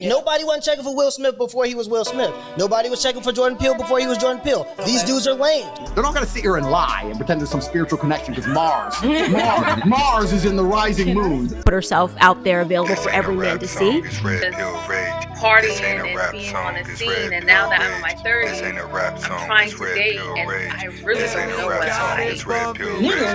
Yeah. Nobody wasn't checking for Will Smith before he was Will Smith. Nobody was checking for Jordan Peele before he was Jordan Peele. Okay. These dudes are lame. They're not gonna sit here and lie and pretend there's some spiritual connection because Mars is in the rising moon. Put herself out there available for every man to see. Partying and being on a scene, and now that I'm in my 30s, I'm trying to date, and I really don't know what I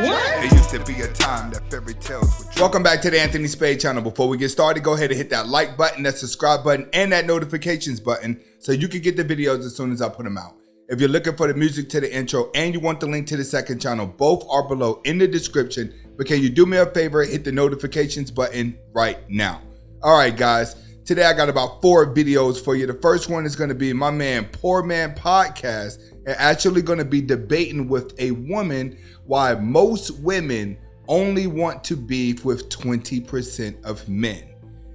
like. It used to be a time that fairy tales would. Welcome back to the Anthony Spade channel. Before we get started, go ahead and hit that like button, that subscribe button, and that notifications button so you can get the videos as soon as I put them out. If you're looking for the music to the intro and you want the link to the second channel, both are below in the description. But can you do me a favor, hit the notifications button right now. All right, guys. Today, I got about 4 videos for you. The first one is going to be my man, Poor Man Podcast, and actually going to be debating with a woman why most women only want to be with 20% of men.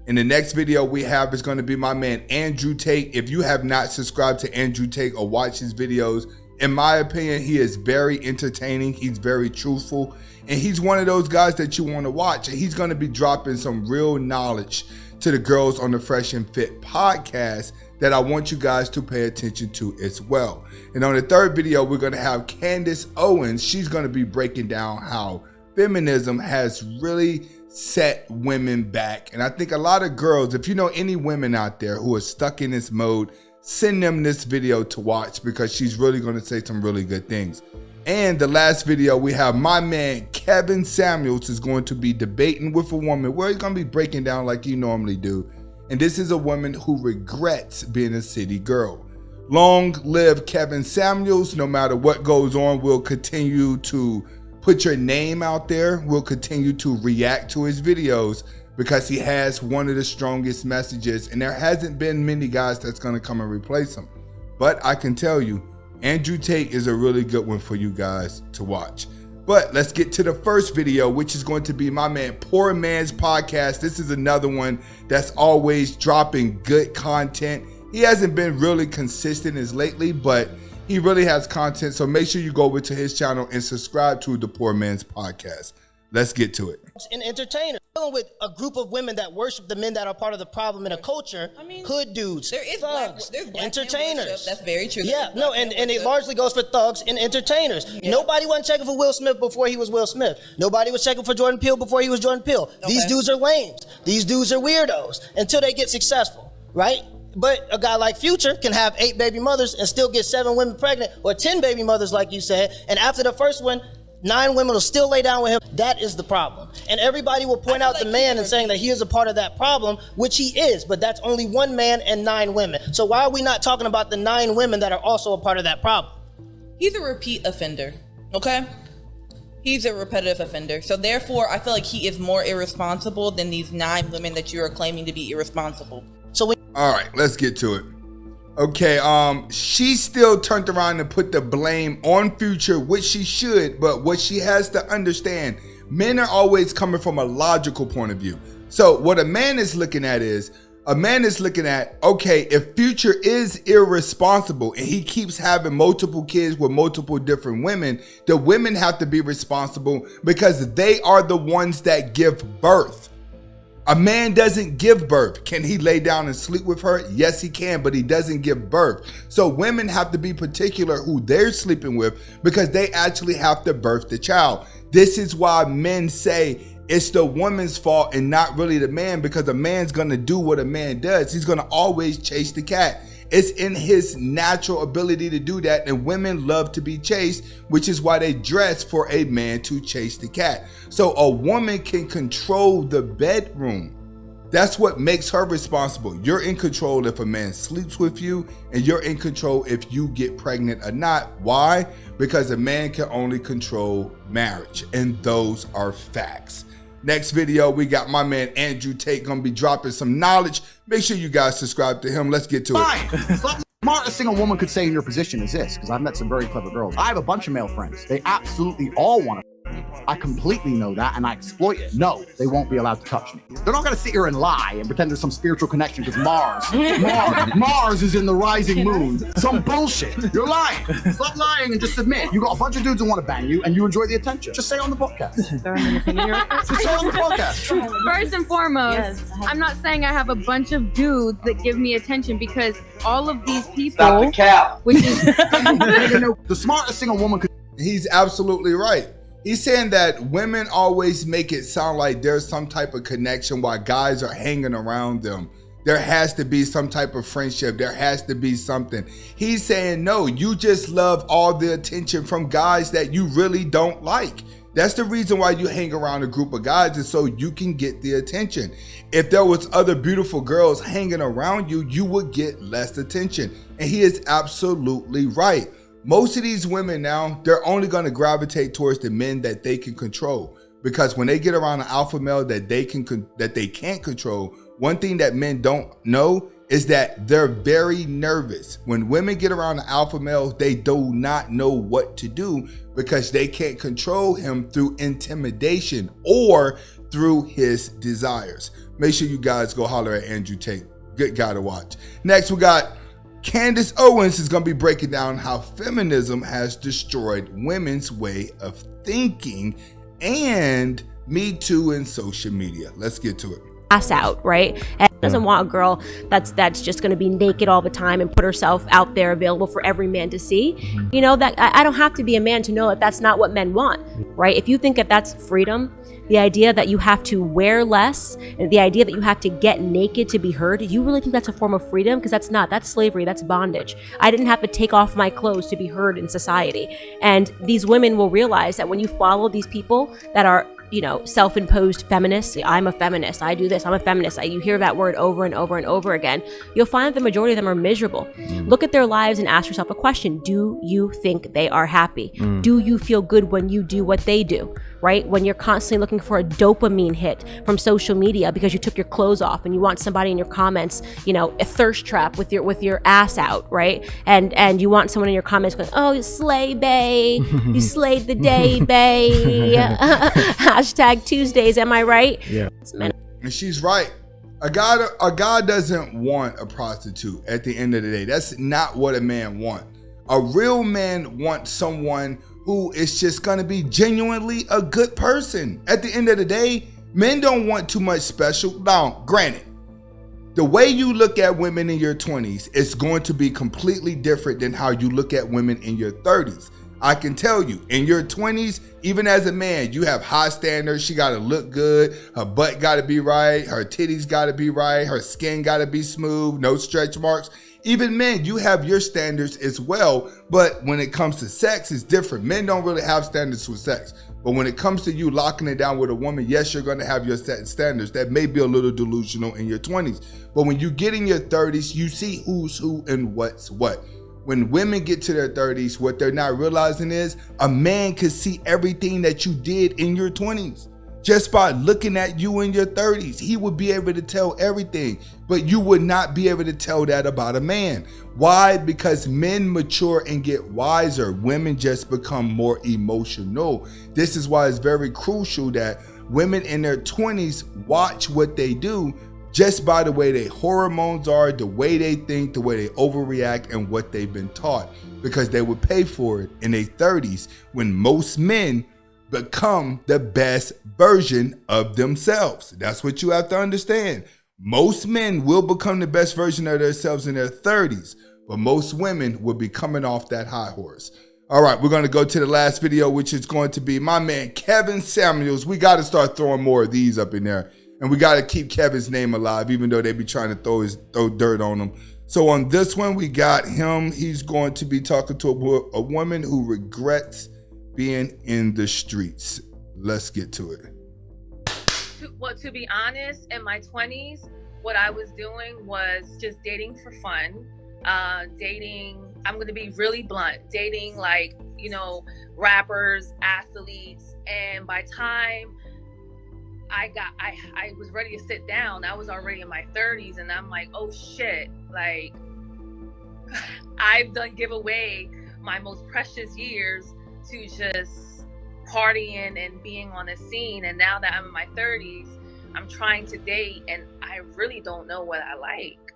In the next video we have is going to be my man, Andrew Tate. If you have not subscribed to Andrew Tate or watched his videos, in my opinion, he is very entertaining. He's very truthful, and he's one of those guys that you want to watch. And he's going to be dropping some real knowledge to the girls on the Fresh and Fit podcast that I want you guys to pay attention to as well. And on the third video, we're going to have Candace Owens. She's going to be breaking down how feminism has really set women back. And I think a lot of girls, if you know any women out there who are stuck in this mode, send them this video to watch because she's really going to say some really good things. And the last video, we have my man Kevin Samuels is going to be debating with a woman where he's going to be breaking down like you normally do. And this is a woman who regrets being a city girl. Long live Kevin Samuels. No matter what goes on, we'll continue to put your name out there. We'll continue to react to his videos because he has one of the strongest messages. And there hasn't been many guys that's going to come and replace him. But I can tell you, Andrew Tate is a really good one for you guys to watch. But let's get to the first video, which is going to be my man Poor Man's Podcast. This is another one that's always dropping good content. He hasn't been really consistent as lately, but he really has content. So make sure you go over to his channel and subscribe to the Poor Man's Podcast. Let's get to it. An entertainer dealing with a group of women that worship the men that are part of the problem in a culture. I mean, hood dudes, there is thugs, there's entertainers. That's very true. Yeah, no, and it largely goes for thugs and entertainers. Yeah. Nobody wasn't checking for Will Smith before he was Will Smith. Nobody was checking for Jordan Peele before he was Jordan Peele. Okay. These dudes are lames. These dudes are weirdos until they get successful, right? But a guy like Future can have 8 baby mothers and still get 7 women pregnant, or 10 baby mothers like you said, and after the first one, 9 women will still lay down with him. That is the problem. And everybody will point out the man and saying that he is a part of that problem, which he is, but that's only 1 man and 9 women. So why are we not talking about the 9 women that are also a part of that problem? He's a repeat offender, okay? He's a repetitive offender. So therefore, I feel like he is more irresponsible than these 9 women that you are claiming to be irresponsible. So all right, let's get to it. Okay, she still turned around and put the blame on Future, which she should, but what she has to understand, men are always coming from a logical point of view. So what a man is looking at is, okay, if Future is irresponsible and he keeps having multiple kids with multiple different women, the women have to be responsible because they are the ones that give birth. A man doesn't give birth. Can he lay down and sleep with her? Yes, he can, but he doesn't give birth. So women have to be particular who they're sleeping with because they actually have to birth the child. This is why men say it's the woman's fault and not really the man, because a man's gonna do what a man does. He's gonna always chase the cat. It's in his natural ability to do that, and women love to be chased, which is why they dress for a man to chase the cat. So a woman can control the bedroom. That's what makes her responsible. You're in control if a man sleeps with you, and you're in control if you get pregnant or not. Why? Because a man can only control marriage, and those are facts. Next video, we got my man Andrew Tate gonna be dropping some knowledge. Make sure you guys subscribe to him. Let's get to it. Smartest thing a woman could say in your position is this, because I've met some very clever girls. I have a bunch of male friends. They absolutely all want to me. I completely know that, and I exploit it. No, they won't be allowed to touch me. They're not gonna sit here and lie and pretend there's some spiritual connection because Mars is in the rising moon. Some bullshit. You're lying. Stop lying and just admit. You got a bunch of dudes who want to bang you, and you enjoy the attention. Just say it on the podcast. Just say it on the podcast. First and foremost, I'm not saying I have a bunch of dudes that give me attention, because all of these people, Stop the cap. which is The smartest thing a woman could. He's absolutely right. He's saying that women always make it sound like there's some type of connection while guys are hanging around them. There has to be some type of friendship. There has to be something. He's saying, no, you just love all the attention from guys that you really don't like. That's the reason why you hang around a group of guys, is so you can get the attention. If there was other beautiful girls hanging around you, you would get less attention. And he is absolutely right. Most of these women now, they're only going to gravitate towards the men that they can control, because when they get around an alpha male that they can't control, one thing that men don't know is that they're very nervous. When women get around an alpha male, they do not know what to do because they can't control him through intimidation or through his desires. Make sure you guys go holler at Andrew Tate. Good guy to watch. Next, we got Candace Owens is going to be breaking down how feminism has destroyed women's way of thinking and Me Too and social media. Let's get to it. Ass out, right? And doesn't want a girl that's just going to be naked all the time and put herself out there available for every man to see. You know, that I don't have to be a man to know that that's not what men want, right? If you think that that's freedom, the idea that you have to wear less, and the idea that you have to get naked to be heard, you really think that's a form of freedom? Because that's slavery, that's bondage. I didn't have to take off my clothes to be heard in society. And these women will realize that when you follow these people that are, you know, self-imposed feminists, I'm a feminist, I do this, I'm a feminist, you hear that word over and over and over again, you'll find that the majority of them are miserable. Look at their lives and ask yourself a question. Do you think they are happy? Do you feel good when you do what they do, right? When you're constantly looking for a dopamine hit from social media because you took your clothes off and you want somebody in your comments, you know, a thirst trap with your ass out, right? And you want someone in your comments going, oh, you slay, bae, you slayed the day, bae. Hashtag Tuesdays, am I right? Yeah. And she's right. A guy doesn't want a prostitute at the end of the day. That's not what a man wants. A real man wants someone who is just going to be genuinely a good person. At the end of the day, men don't want too much special. Now, granted, the way you look at women in your 20s is going to be completely different than how you look at women in your 30s. I can tell you, in your 20s, even as a man, you have high standards. She got to look good. Her butt got to be right. Her titties got to be right. Her skin got to be smooth. No stretch marks. Even men, you have your standards as well. But when it comes to sex, it's different. Men don't really have standards with sex. But when it comes to you locking it down with a woman, yes, you're going to have your set standards. That may be a little delusional in your 20s. But when you get in your 30s, you see who's who and what's what. When women get to their 30s, what they're not realizing is a man can see everything that you did in your 20s. Just by looking at you in your 30s, he would be able to tell everything, but you would not be able to tell that about a man. Why? Because men mature and get wiser. Women just become more emotional. This is why it's very crucial that women in their 20s watch what they do, just by the way their hormones are, the way they think, the way they overreact, and what they've been taught, because they would pay for it in their 30s when most men become the best version of themselves. That's what you have to understand. Most men will become the best version of themselves in their 30s, but most women will be coming off that high horse. All right, we're going to go to the last video, which is going to be my man Kevin Samuels. We got to start throwing more of these up in there. And we got to keep Kevin's name alive, even though they be trying to throw dirt on him. So on this one, we got him. He's going to be talking to a woman who regrets being in the streets. Let's get to it. To be honest, in my 20s, what I was doing was just dating for fun. Dating, I'm going to be really blunt, dating like, you know, rappers, athletes. And by time I was ready to sit down, I was already in my 30s, and I'm like, oh shit, like I've done give away my most precious years to just partying and being on the scene. And now that I'm in my 30s, I'm trying to date and I really don't know what I like.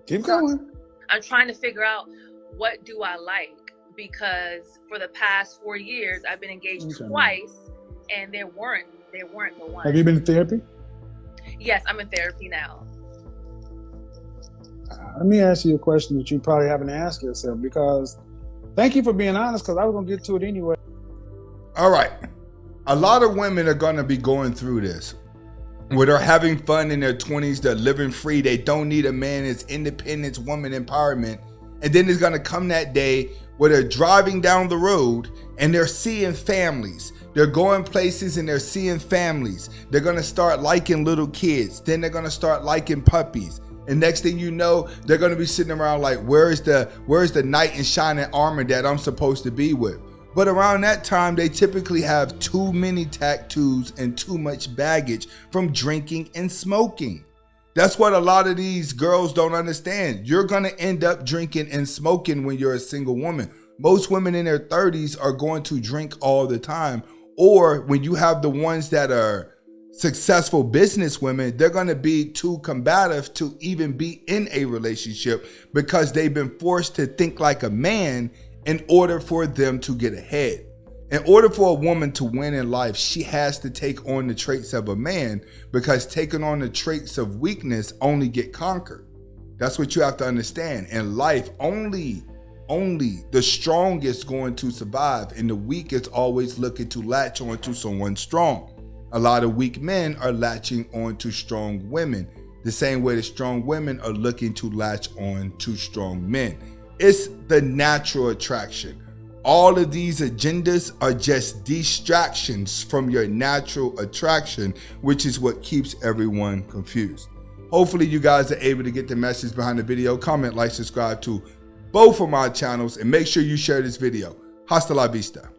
Keep going. I'm trying to figure out what do I like, because for the past 4 years I've been engaged twice and they weren't the one. Have you been in therapy? Yes, I'm in therapy now. Let me ask you a question that you probably haven't asked yourself, because thank you for being honest, because I was going to get to it anyway. All right. A lot of women are going to be going through this, where they're having fun in their 20s, they're living free, they don't need a man, it's independence, woman empowerment. And then there's going to come that day where they're driving down the road and they're seeing families. They're going places and they're seeing families. They're going to start liking little kids. Then they're going to start liking puppies. And next thing you know, they're going to be sitting around like, where's the knight in shining armor that I'm supposed to be with? But around that time, they typically have too many tattoos and too much baggage from drinking and smoking. That's what a lot of these girls don't understand. You're going to end up drinking and smoking when you're a single woman. Most women in their 30s are going to drink all the time. Or when you have the ones that are successful business women, they're going to be too combative to even be in a relationship because they've been forced to think like a man in order for them to get ahead. In order for a woman to win in life, she has to take on the traits of a man, because taking on the traits of weakness only get conquered. That's what you have to understand. In life, only the strongest going to survive, and the weak is always looking to latch onto someone strong. A lot of weak men are latching onto strong women, the same way the strong women are looking to latch on to strong men. It's the natural attraction. All of these agendas are just distractions from your natural attraction, which is what keeps everyone confused. Hopefully you guys are able to get the message behind the video. Comment, like, subscribe to both of my channels, and make sure you share this video. Hasta la vista.